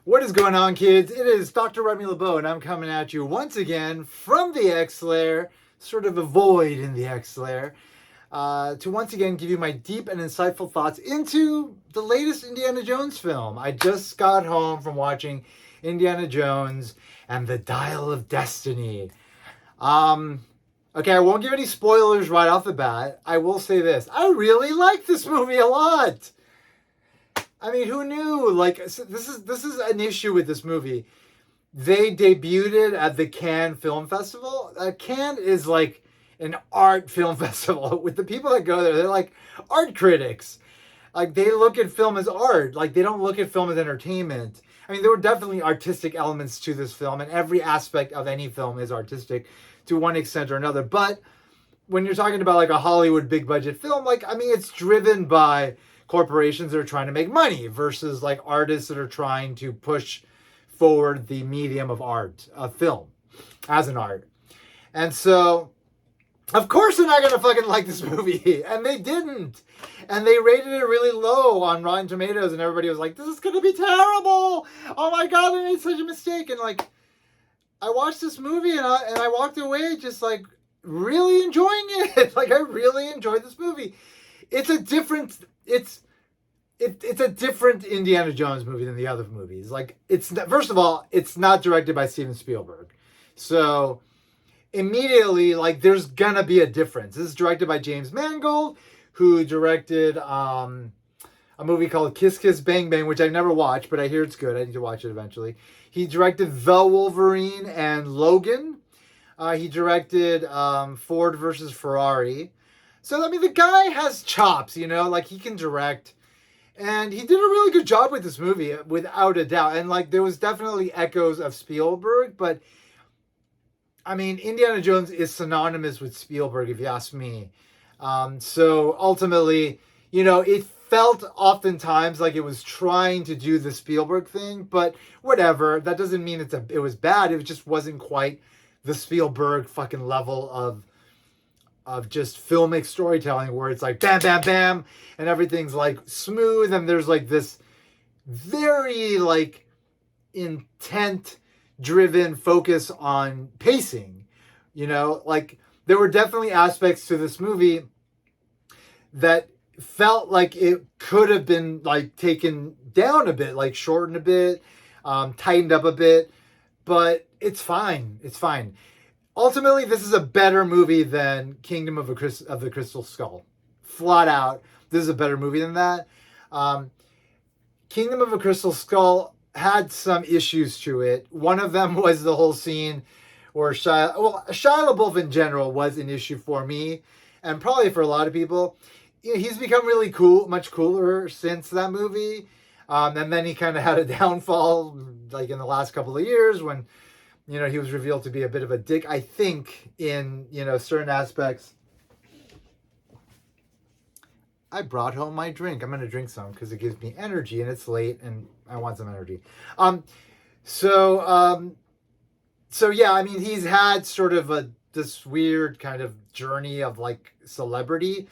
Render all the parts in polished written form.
What is going on, kids? It is Dr. Remy LeBeau, and I'm coming at you once again from the X-Lair, sort of a void in the X-Lair, to once again give you my deep and insightful thoughts into the latest Indiana Jones film. I just got home from watching Indiana Jones and the Dial of Destiny. Okay, I won't give any spoilers right off the bat. I will say this. I really like this movie a lot. I mean, who knew? Like, this is an issue with this movie. They debuted it at the Cannes Film Festival. Cannes is like an art film festival. With the people that go there, they're like art critics. Like, they look at film as art. Like, they don't look at film as entertainment. I mean, there were definitely artistic elements to this film, and every aspect of any film is artistic to one extent or another. But when you're talking about like a Hollywood big budget film, like, I mean, it's driven by corporations that are trying to make money versus like artists that are trying to push forward the medium of art, of film, as an art. And so, of course, they're not gonna fucking like this movie, and they didn't. And they rated it really low on Rotten Tomatoes, and everybody was like, "This is gonna be terrible! Oh my god, they made such a mistake!" And like, I watched this movie, and I walked away just like really enjoying it. Like, I really enjoyed this movie. It's a different. It's a different Indiana Jones movie than the other movies. Like, first of all, it's not directed by Steven Spielberg, so immediately, like, there's gonna be a difference. This is directed by James Mangold, who directed a movie called Kiss Kiss Bang Bang, which I've never watched, but I hear it's good. I need to watch it eventually. He directed The Wolverine and Logan. He directed Ford versus Ferrari. So, I mean, the guy has chops, you know? Like, he can direct. And he did a really good job with this movie, without a doubt. And, like, there was definitely echoes of Spielberg, but, I mean, Indiana Jones is synonymous with Spielberg, if you ask me. So, ultimately, you know, it felt oftentimes like it was trying to do the Spielberg thing, but whatever. That doesn't mean it was bad. It just wasn't quite the Spielberg fucking level of just filmic storytelling, where it's like bam, bam, bam, and everything's like smooth, and there's like this very like intent driven focus on pacing. You know, like, there were definitely aspects to this movie that felt like it could have been like taken down a bit, like shortened a bit, tightened up a bit, but it's fine. It's fine. Ultimately, this is a better movie than Kingdom of the Crystal Skull. Flat out, this is a better movie than that. Kingdom of a Crystal Skull had some issues to it. One of them was the whole scene where Shia LaBeouf in general was an issue for me, and probably for a lot of people. You know, he's become really cool, much cooler since that movie. And then he kind of had a downfall, like in the last couple of years, when, you know, he was revealed to be a bit of a dick, I think, in, you know, certain aspects. I brought home my drink. I'm going to drink some because it gives me energy, and it's late and I want some energy. So yeah, I mean, he's had sort of this weird kind of journey of like celebrity,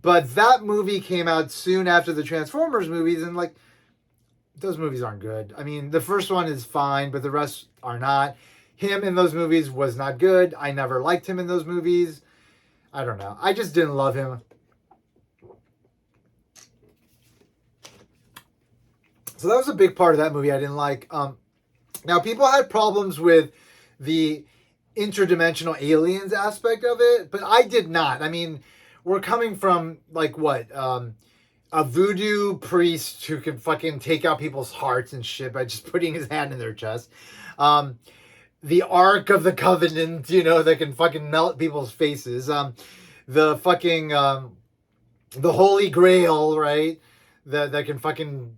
but that movie came out soon after the Transformers movies, and like, those movies aren't good. I mean, the first one is fine, but the rest are not. Him in those movies was not good. I never liked him in those movies. I don't know. I just didn't love him. So that was a big part of that movie I didn't like. Now, people had problems with the interdimensional aliens aspect of it, but I did not. I mean, we're coming from, like, what? A voodoo priest who can fucking take out people's hearts and shit by just putting his hand in their chest. The Ark of the Covenant, you know, that can fucking melt people's faces. The fucking, the Holy Grail, right? That can fucking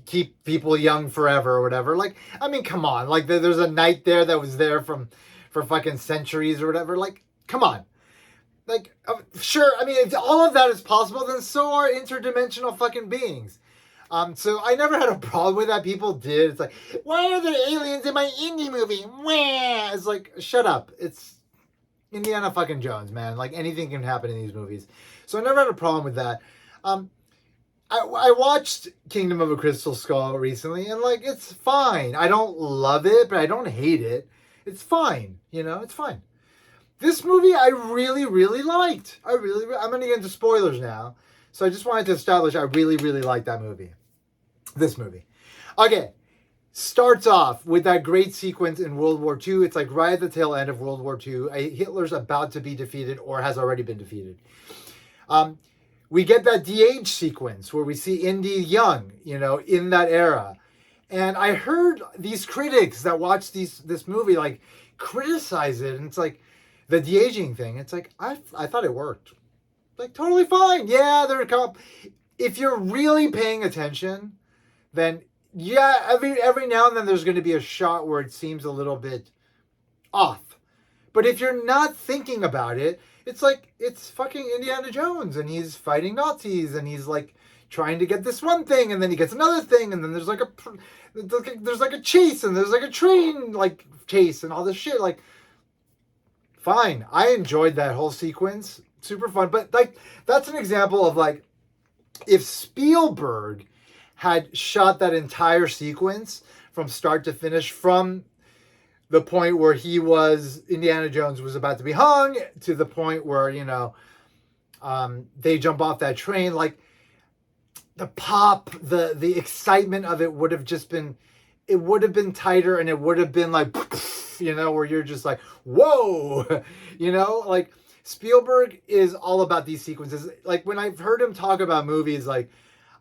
keep people young forever or whatever. Like, I mean, come on. Like, there's a knight there that was there for fucking centuries or whatever. Like, come on. Like, sure, I mean, if all of that is possible, then so are interdimensional fucking beings. So I never had a problem with that. People did. It's like, why are there aliens in my indie movie? Wah! It's like, shut up. It's Indiana fucking Jones, man. Like, anything can happen in these movies. So I never had a problem with that. I watched Kingdom of a Crystal Skull recently, and like it's fine. I don't love it, but I don't hate it. It's fine, it's fine. This movie I really, really liked. I'm going to get into spoilers now. So I just wanted to establish I really, really liked that movie. This movie. Okay. Starts off with that great sequence in World War II. It's like right at the tail end of World War II. Hitler's about to be defeated or has already been defeated. We get that de-age sequence where we see Indy young, in that era. And I heard these critics that watch this movie like criticize it, and it's like the de-aging thing. It's like I thought it worked, like totally fine. Yeah, if you're really paying attention, then yeah, every now and then there's going to be a shot where it seems a little bit off. But if you're not thinking about it, it's like it's fucking Indiana Jones, and he's fighting Nazis, and he's like trying to get this one thing, and then he gets another thing, and then there's like a chase, and there's like a train like chase, and all this shit. Like, fine, I enjoyed that whole sequence, super fun. But like, that's an example of like, if Spielberg had shot that entire sequence from start to finish, from the point where Indiana Jones was about to be hung to the point where, they jump off that train, like the pop, the excitement of it would have been tighter, and it would have been like, where you're just like, whoa, like Spielberg is all about these sequences. Like when I've heard him talk about movies, like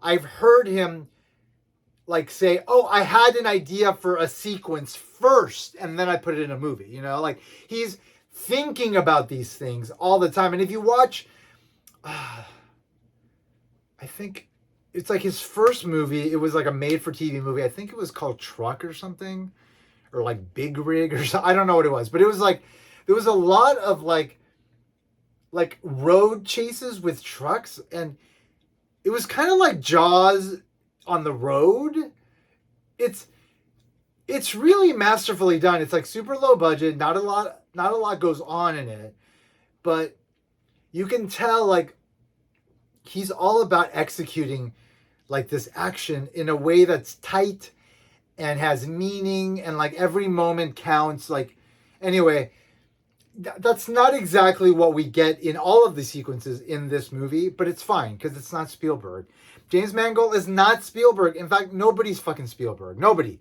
I've heard him like say, oh, I had an idea for a sequence first and then I put it in a movie, like he's thinking about these things all the time. And if you watch, I think it's like his first movie, it was like a made for TV movie. I think it was called Truck or something, or like Big Rig or something. I don't know what it was, but it was like, there was a lot of like road chases with trucks, and it was kind of like Jaws on the road. It's really masterfully done. It's like super low budget, not a lot goes on in it, but you can tell like he's all about executing like this action in a way that's tight and has meaning, and like every moment counts. Like, anyway, that's not exactly what we get in all of the sequences in this movie, but it's fine because it's not Spielberg. James Mangold is not Spielberg. In fact, nobody's fucking Spielberg. Nobody.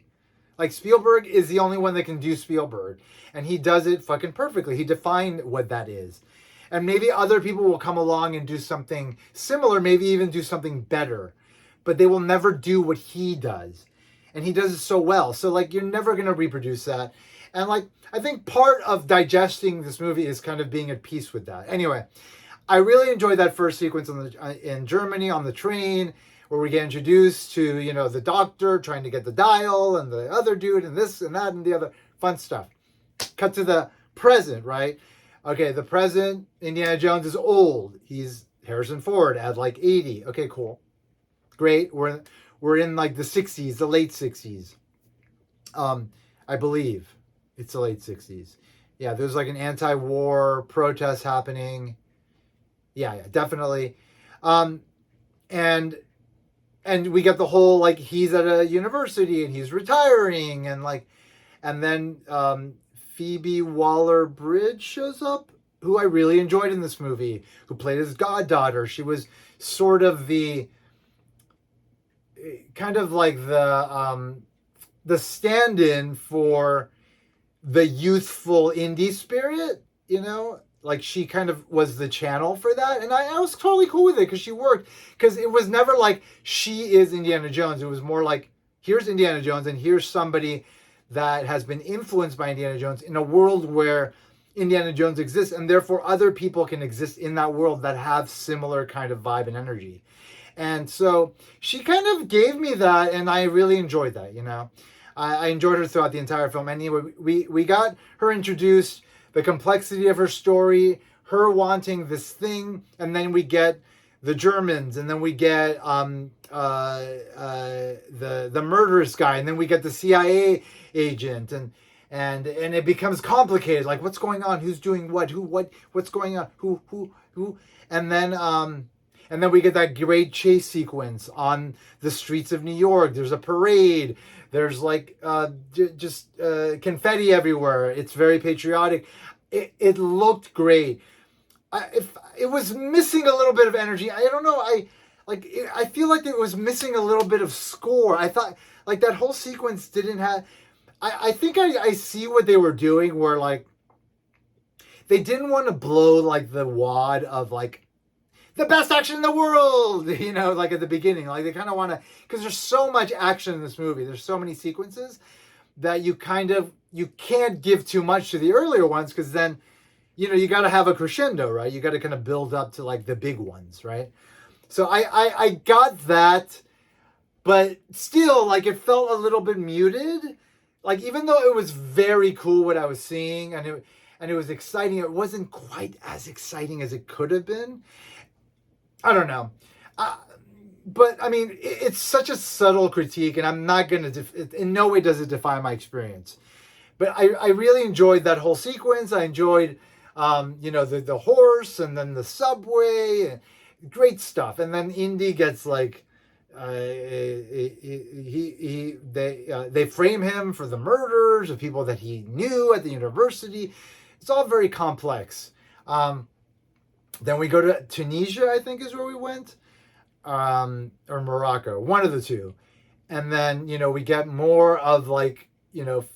Like, Spielberg is the only one that can do Spielberg, and he does it fucking perfectly. He defined what that is. And maybe other people will come along and do something similar, maybe even do something better, but they will never do what he does. And he does it so well. So like, you're never going to reproduce that. And like, I think part of digesting this movie is kind of being at peace with that. Anyway, I really enjoyed that first sequence in Germany on the train, where we get introduced to, the doctor trying to get the dial, and the other dude, and this and that and the other fun stuff. Cut to the present, right? Okay, the present, Indiana Jones is old. He's Harrison Ford at like 80. Okay, cool. Great. We're in like the 60s, the late 60s. I believe it's the late 60s. Yeah, there's like an anti-war protest happening. Yeah, definitely. And we get the whole, like, he's at a university and he's retiring, and then Phoebe Waller-Bridge shows up, who I really enjoyed in this movie, who played his goddaughter. She was sort of the kind of like the stand-in for the youthful indie spirit, like she kind of was the channel for that. And I was totally cool with it because she worked, because it was never like she is Indiana Jones. It was more like, here's Indiana Jones, and here's somebody that has been influenced by Indiana Jones in a world where Indiana Jones exists, and therefore other people can exist in that world that have similar kind of vibe and energy. And so she kind of gave me that, and I really enjoyed that, I enjoyed her throughout the entire film. Anyway, we got her introduced, the complexity of her story, her wanting this thing, and then we get the Germans, and then we get the murderous guy, and then we get the CIA agent, and it becomes complicated. Like, what's going on? Who's doing what? What's going on? Who? And And then we get that great chase sequence on the streets of New York. There's a parade. There's like just confetti everywhere. It's very patriotic. It looked great. If it was missing a little bit of energy, I don't know. I feel like it was missing a little bit of score. I thought like that whole sequence didn't have. I think I see what they were doing, where like they didn't want to blow like the wad of like the best action in the world, like at the beginning. Like they kind of want to, because there's so much action in this movie. There's so many sequences that you can't give too much to the earlier ones, because then, you got to have a crescendo, right? You got to kind of build up to like the big ones, right? So I got that, but still, like it felt a little bit muted. Like even though it was very cool what I was seeing, and it was exciting, it wasn't quite as exciting as it could have been. I don't know. But I mean, it's such a subtle critique, and I'm not going to, in no way does it define my experience. But I really enjoyed that whole sequence. I enjoyed, the horse, and then the subway, great stuff. And then Indy gets like, they frame him for the murders of people that he knew at the university. It's all very complex. Then we go to Tunisia, I think is where we went, or Morocco, one of the two. And then, we get more of like,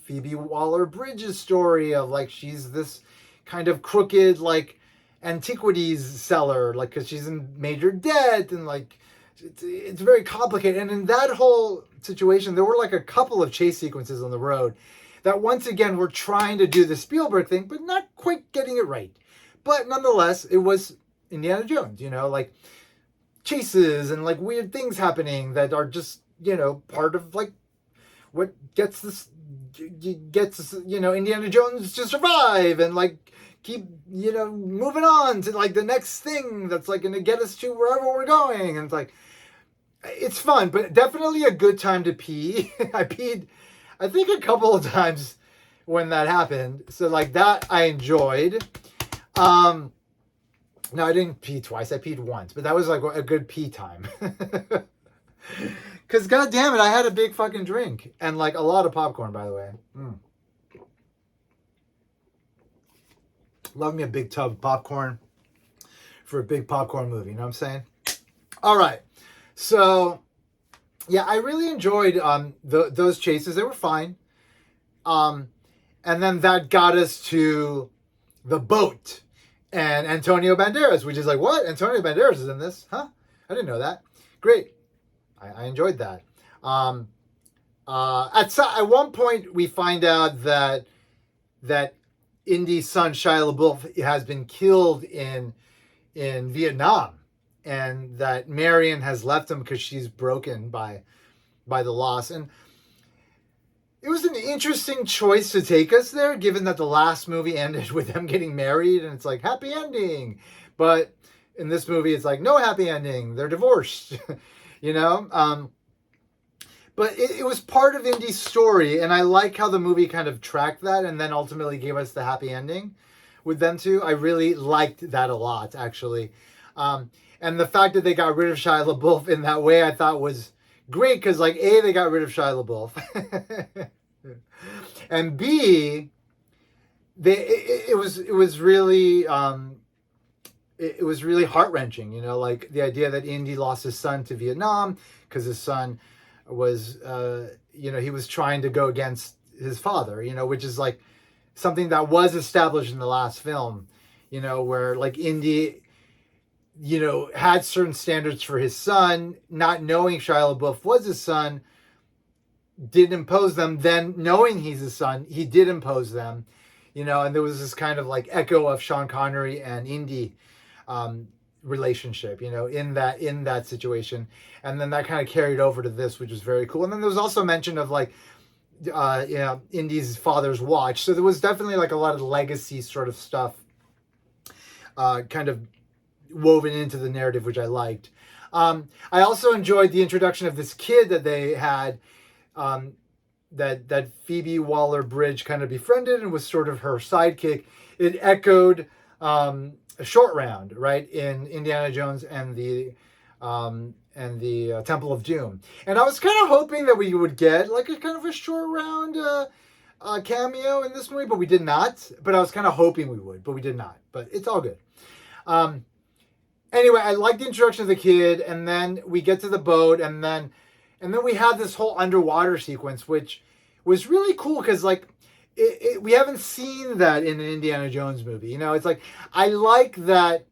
Phoebe Waller-Bridge's story of like, she's this kind of crooked, like antiquities seller, like, cause she's in major debt, and like, it's very complicated. And in that whole situation, there were like a couple of chase sequences on the road that once again were trying to do the Spielberg thing, but not quite getting it right. But nonetheless, it was Indiana Jones, like chases and like weird things happening that are just, part of like what gets Indiana Jones to survive and like keep, moving on to like the next thing that's like going to get us to wherever we're going. And it's like, it's fun, but definitely a good time to pee. I peed, I think a couple of times when that happened. So like that I enjoyed. No, I didn't pee twice. I peed once, but that was like a good pee time. Because god damn it, I had a big fucking drink and like a lot of popcorn, by the way. Love me a big tub of popcorn for a big popcorn movie, you know what I'm saying? All right. So, yeah, I really enjoyed those chases. They were fine. And then that got us to the boat and Antonio Banderas, which is like, what? Antonio Banderas is in this? Huh? I didn't know that. Great. I enjoyed that. At one point, we find out that Indy's son, Shia LaBeouf, has been killed in Vietnam, and that Marion has left him because she's broken by the loss. And it was an interesting choice to take us there, given that the last movie ended with them getting married, and it's like, happy ending. But in this movie, it's like, no happy ending. They're divorced, But it was part of Indy's story, and I like how the movie kind of tracked that and then ultimately gave us the happy ending with them two. I really liked that a lot, actually. And the fact that they got rid of Shia LaBeouf in that way, I thought was great, because like, A, they got rid of Shia LaBeouf. And B, it was really heart-wrenching, like the idea that Indy lost his son to Vietnam because his son was he was trying to go against his father, which is like something that was established in the last film, where like Indy had certain standards for his son, not knowing Shia LaBeouf was his son, did impose them. Then knowing he's his son, he did impose them, and there was this kind of like echo of Sean Connery and Indy relationship, in that situation. And then that kind of carried over to this, which was very cool. And then there was also mention of like, Indy's father's watch. So there was definitely like a lot of legacy sort of stuff kind of woven into the narrative, which I liked. I also enjoyed the introduction of this kid that they had, that Phoebe Waller-Bridge kind of befriended and was sort of her sidekick. It echoed a Short Round, right, in Indiana Jones and the and the Temple of Doom. And I was kind of hoping that we would get like a kind of a short round cameo in this movie, but we did not. But I was kind of hoping we would, but we did not. But it's all good. Anyway, I like the introduction of the kid, and then we get to the boat, and then we have this whole underwater sequence, which was really cool because like we haven't seen that in an Indiana Jones movie. You know, it's like I like that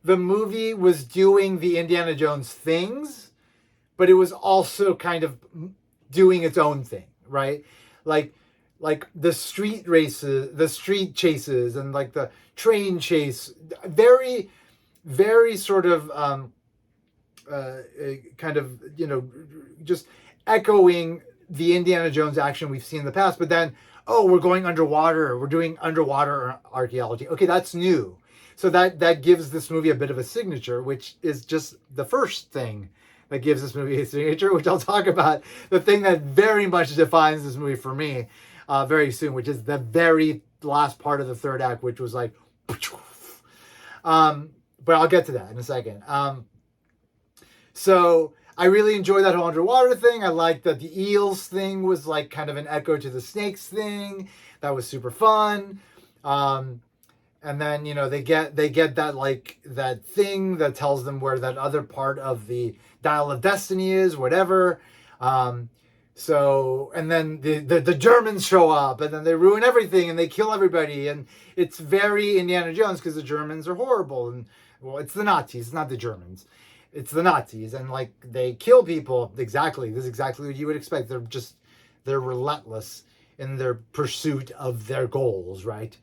the movie was doing the Indiana Jones things, but it was also kind of doing its own thing, right? Like the street races, the street chases, and like the train chase, very, very sort of kind of, you know, just echoing the Indiana Jones action we've seen in the past. But then, oh, we're going underwater. We're doing underwater archaeology. Okay, that's new. So that gives this movie a bit of a signature, which is just the first thing that gives this movie a signature, which I'll talk about. The thing that very much defines this movie for me very soon, which is the very last part of the third act, which was like, but I'll get to that in a second. So I really enjoyed that whole underwater thing. I liked that the eels thing was like kind of an echo to the snakes thing. That was super fun. And then, you know, they get that like that thing that tells them where that other part of the Dial of Destiny is, whatever. So, and then the Germans show up, and then they ruin everything, and they kill everybody, and it's very Indiana Jones because the Germans are horrible, and well, it's the Nazis, it's not the Germans, it's the Nazis, and like they kill people. Exactly, this is exactly what you would expect. They're relentless in their pursuit of their goals, right?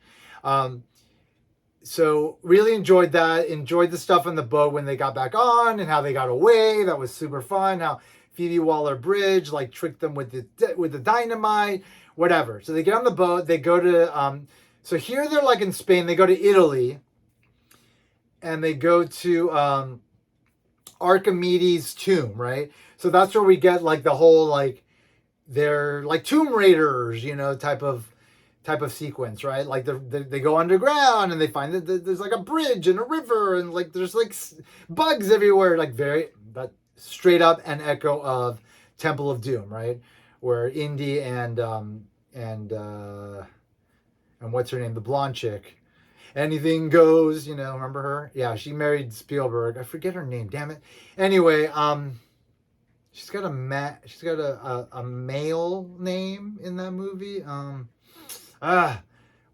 So really enjoyed that. Enjoyed the stuff on the boat when they got back on and how they got away. That was super fun. How Phoebe Waller-Bridge like tricked them with the dynamite, whatever. So they get on the boat. They go to so here they're like in Spain. They go to Italy, and they go to Archimedes' tomb, right? So that's where we get like the whole like they're like Tomb Raiders, you know, type of sequence, right? Like they go underground and they find that there's like a bridge and a river and like there's like bugs everywhere, like but straight up an echo of Temple of Doom, right? Where Indy and what's her name, the blonde chick, anything goes, you know, remember her? Yeah, she married Spielberg. I forget her name, damn it. Anyway, she's got a male name in that movie.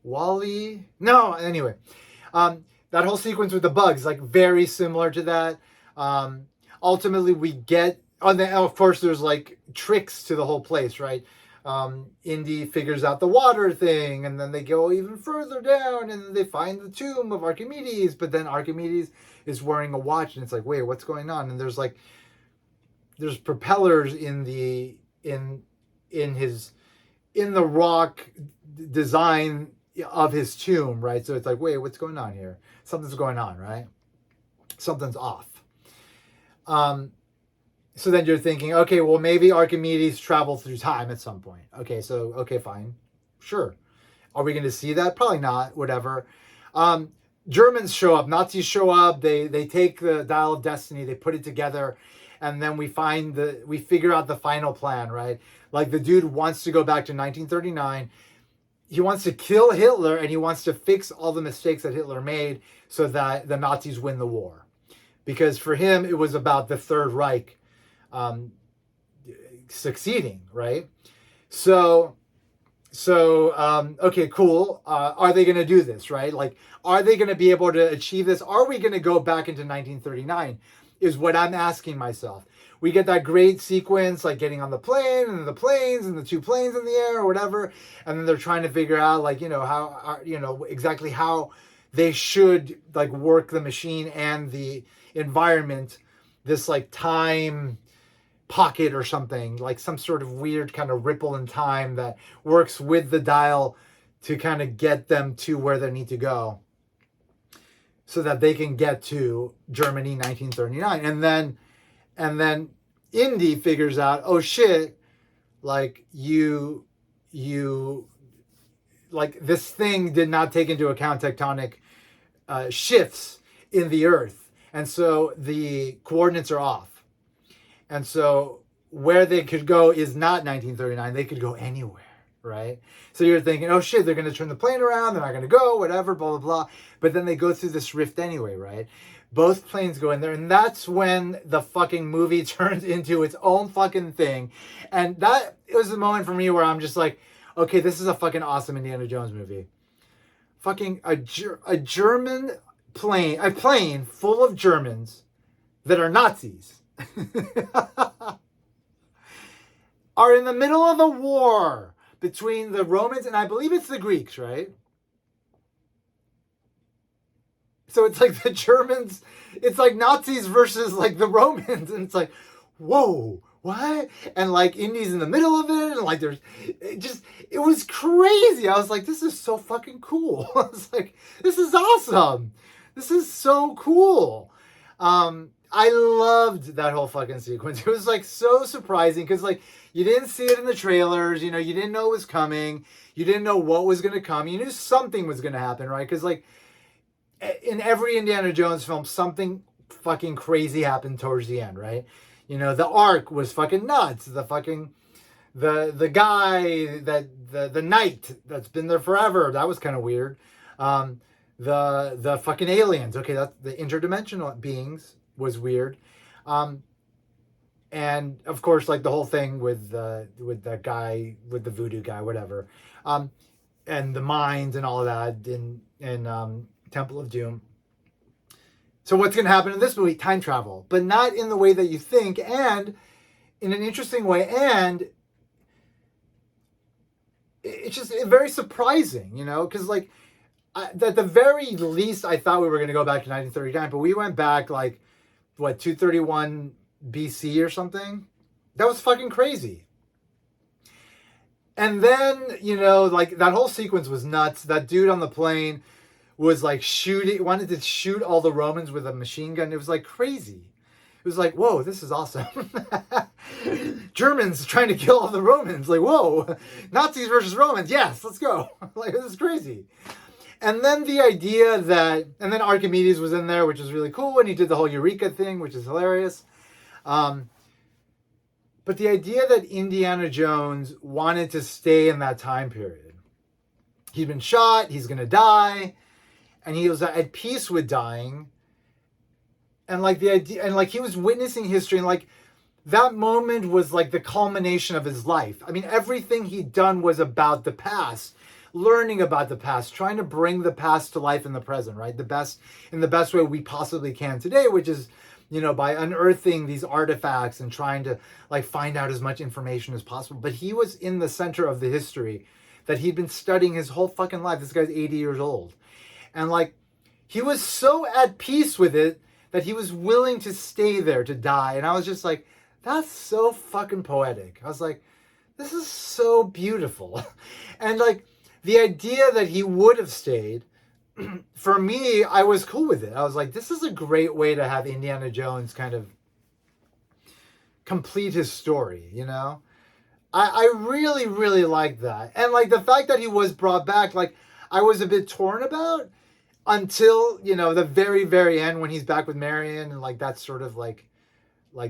Wally. No, anyway. That whole sequence with the bugs, like very similar to that. Ultimately we get of course there's like tricks to the whole place, right? Indy figures out the water thing, and then they go even further down and they find the tomb of Archimedes, but then Archimedes is wearing a watch, and it's like, wait, what's going on? And there's propellers in the rock design of his tomb, right? So it's like, wait, what's going on here? Something's going on, right? Something's off. So then you're thinking, okay, well, maybe Archimedes traveled through time at some point. Okay, fine. Sure. Are we going to see that? Probably not, whatever. Germans show up, Nazis show up, they take the Dial of Destiny, they put it together, and then we figure out the final plan, right? Like the dude wants to go back to 1939. He wants to kill Hitler, and he wants to fix all the mistakes that Hitler made so that the Nazis win the war. Because for him, it was about the Third Reich succeeding, right? So okay, cool. Are they going to do this, right? Like, are they going to be able to achieve this? Are we going to go back into 1939 is what I'm asking myself. We get that great sequence, like getting on the plane and the planes and the two planes in the air or whatever. And then they're trying to figure out, like, you know, how, you know, exactly how they should like work the machine and the environment, this like time pocket or something, like some sort of weird kind of ripple in time that works with the dial to kind of get them to where they need to go so that they can get to Germany 1939. And then Indy figures out, oh shit, like you like this thing did not take into account tectonic shifts in the earth. And so the coordinates are off. And so where they could go is not 1939. They could go anywhere, right? So you're thinking, oh shit, they're going to turn the plane around. They're not going to go, whatever, blah, blah, blah. But then they go through this rift anyway, right? Both planes go in there. And that's when the fucking movie turns into its own fucking thing. And that was the moment for me where I'm just like, okay, this is a fucking awesome Indiana Jones movie. Fucking a German plane, a plane full of Germans that are Nazis. Are in the middle of a war between the Romans and I believe it's the Greeks, right? So it's like the Germans, it's like Nazis versus like the Romans, and it's like, whoa, what? And like Indy's in the middle of it, and like it was crazy. I was like, this is so fucking cool. I was like, this is awesome. This is so cool. I loved that whole fucking sequence. It was like so surprising because like you didn't see it in the trailers, you know, you didn't know it was coming, you didn't know what was going to come, you knew something was going to happen, right? Because like in every Indiana Jones film, something fucking crazy happened towards the end, right? You know, the Ark was fucking nuts. The fucking the guy that the knight that's been there forever, that was kind of weird. The fucking aliens, okay, that's the interdimensional beings was weird. And of course, like the whole thing with that guy, with the voodoo guy, whatever, and the mines and all of that in Temple of Doom. So what's going to happen in this movie? Time travel, but not in the way that you think, and in an interesting way, and it's just very surprising, you know, because like at the very least, I thought we were going to go back to 1939, but we went back like, what, 231 BC or something? That was fucking crazy. And then, you know, like that whole sequence was nuts. That dude on the plane was like wanted to shoot all the Romans with a machine gun. It was like crazy. It was like, whoa, this is awesome. Germans trying to kill all the Romans. Like, whoa, Nazis versus Romans. Yes, let's go. Like, this is crazy. And then the idea that, and then Archimedes was in there, which is really cool. And he did the whole Eureka thing, which is hilarious. But the idea that Indiana Jones wanted to stay in that time period. He'd been shot, he's going to die, and he was at peace with dying. And like the idea, and like he was witnessing history, and like that moment was like the culmination of his life. I mean, everything he'd done was about the past, learning about the past, trying to bring the past to life in the present, right? In the best way we possibly can today, which is, you know, by unearthing these artifacts and trying to like find out as much information as possible. But he was in the center of the history that he'd been studying his whole fucking life. This guy's 80 years old. And like, he was so at peace with it that he was willing to stay there to die. And I was just like, that's so fucking poetic. I was like, this is so beautiful. And like, the idea that he would have stayed, for me, I was cool with it. I was like, this is a great way to have Indiana Jones kind of complete his story, you know? I really, really liked that. And like the fact that he was brought back, like I was a bit torn about until, you know, the very, very end when he's back with Marion, and like that's sort of like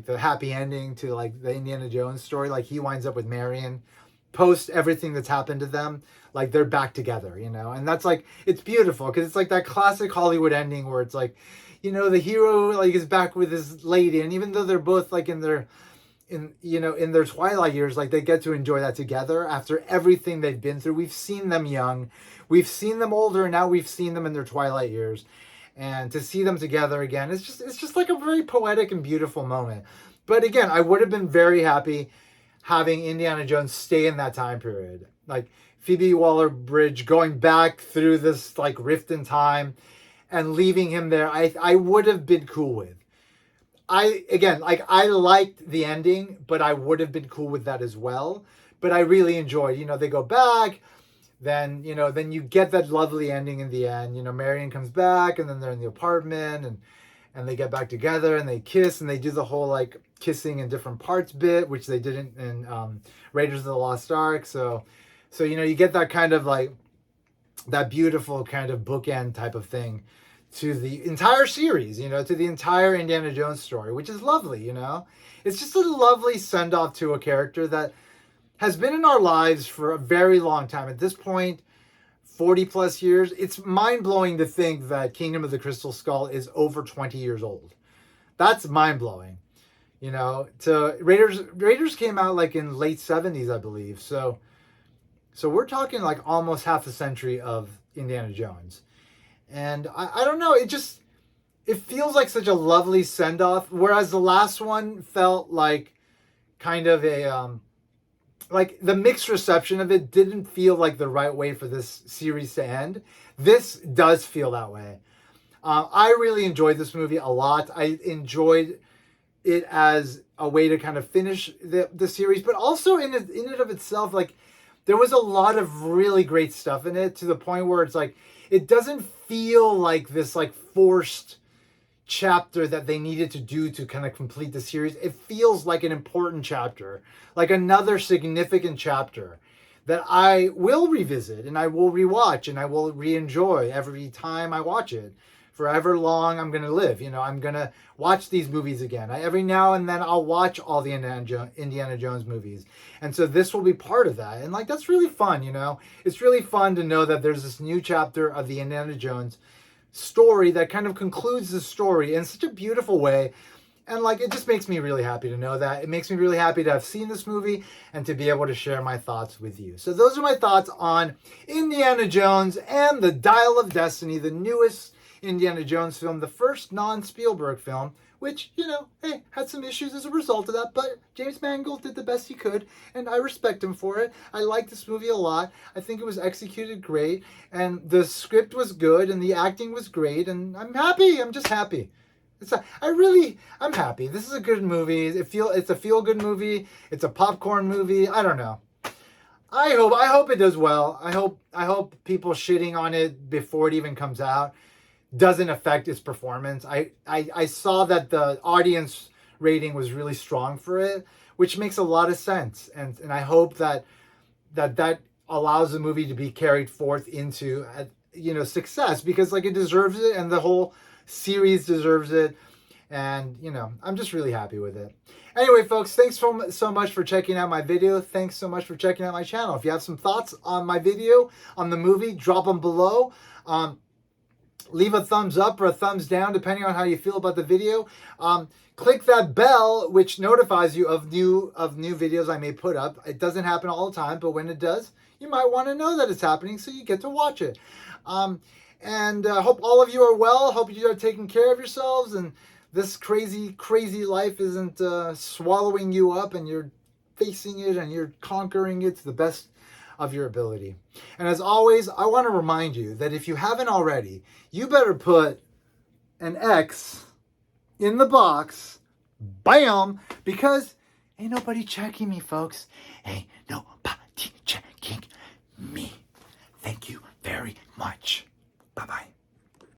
the happy ending to like the Indiana Jones story. Like he winds up with Marion post everything that's happened to them, like they're back together, you know? And that's like, it's beautiful because it's like that classic Hollywood ending where it's like, you know, the hero like is back with his lady, and even though they're both like in their twilight years, like they get to enjoy that together after everything they've been through. We've seen them young, we've seen them older, and now we've seen them in their twilight years. And to see them together again, it's just like a very poetic and beautiful moment. But again, I would have been very happy having Indiana Jones stay in that time period. Like Phoebe Waller-Bridge going back through this like rift in time and leaving him there, I would have been cool with. I liked the ending, but I would have been cool with that as well. But I really enjoyed, you know, they go back, then you get that lovely ending in the end. You know, Marion comes back, and then they're in the apartment, and they get back together, and they kiss, and they do the whole like kissing in different parts bit, which they did in Raiders of the Lost Ark. So you know, you get that kind of like that beautiful kind of bookend type of thing to the entire series, you know, to the entire Indiana Jones story, which is lovely, you know. It's just a lovely send-off to a character that has been in our lives for a very long time. At this point, 40 plus years, it's mind-blowing to think that Kingdom of the Crystal Skull is over 20 years old. That's mind-blowing. You know, Raiders came out like in late 70s, I believe. So we're talking like almost half a century of Indiana Jones. And I don't know, it feels like such a lovely send-off, whereas the last one felt like kind of a like the mixed reception of it didn't feel like the right way for this series to end. This does feel that way. I really enjoyed this movie a lot. I enjoyed it as a way to kind of finish the series, but also in it of itself, like there was a lot of really great stuff in it, to the point where it's like it doesn't feel like this like forced chapter that they needed to do to kind of complete the series. It feels like an important chapter, like another significant chapter that I will revisit and I will rewatch and I will re-enjoy every time I watch it. Forever long I'm going to live. You know, I'm going to watch these movies again. Every now and then I'll watch all the Indiana Jones movies. And so this will be part of that. And like, that's really fun, you know. It's really fun to know that there's this new chapter of the Indiana Jones story that kind of concludes the story in such a beautiful way. And like, it just makes me really happy to know that. It makes me really happy to have seen this movie and to be able to share my thoughts with you. So those are my thoughts on Indiana Jones and the Dial of Destiny, the newest Indiana Jones film, the first non-Spielberg film, which, you know, hey, had some issues as a result of that, but James Mangold did the best he could, and I respect him for it. I like this movie a lot. I think it was executed great, and the script was good, and the acting was great, and I'm happy. I'm just happy. I'm happy. This is a good movie. It's a feel-good movie. It's a popcorn movie. I don't know. I hope it does well. I hope people shitting on it before it even comes out doesn't affect its performance. I saw that the audience rating was really strong for it, which makes a lot of sense. And I hope that allows the movie to be carried forth into, you know, success, because like it deserves it and the whole series deserves it. And, you know, I'm just really happy with it. Anyway, folks, thanks so much for checking out my video. Thanks so much for checking out my channel. If you have some thoughts on my video, on the movie, drop them below. Leave a thumbs up or a thumbs down, depending on how you feel about the video. Click that bell, which notifies you of new videos I may put up. It doesn't happen all the time, but when it does, you might want to know that it's happening so you get to watch it. And hope all of you are well. Hope you are taking care of yourselves and this crazy, crazy life isn't swallowing you up, and you're facing it and you're conquering it to the best of your ability. And as always, I want to remind you that if you haven't already, you better put an X in the box, bam, because ain't nobody checking me, folks. Ain't nobody checking me. Thank you very much.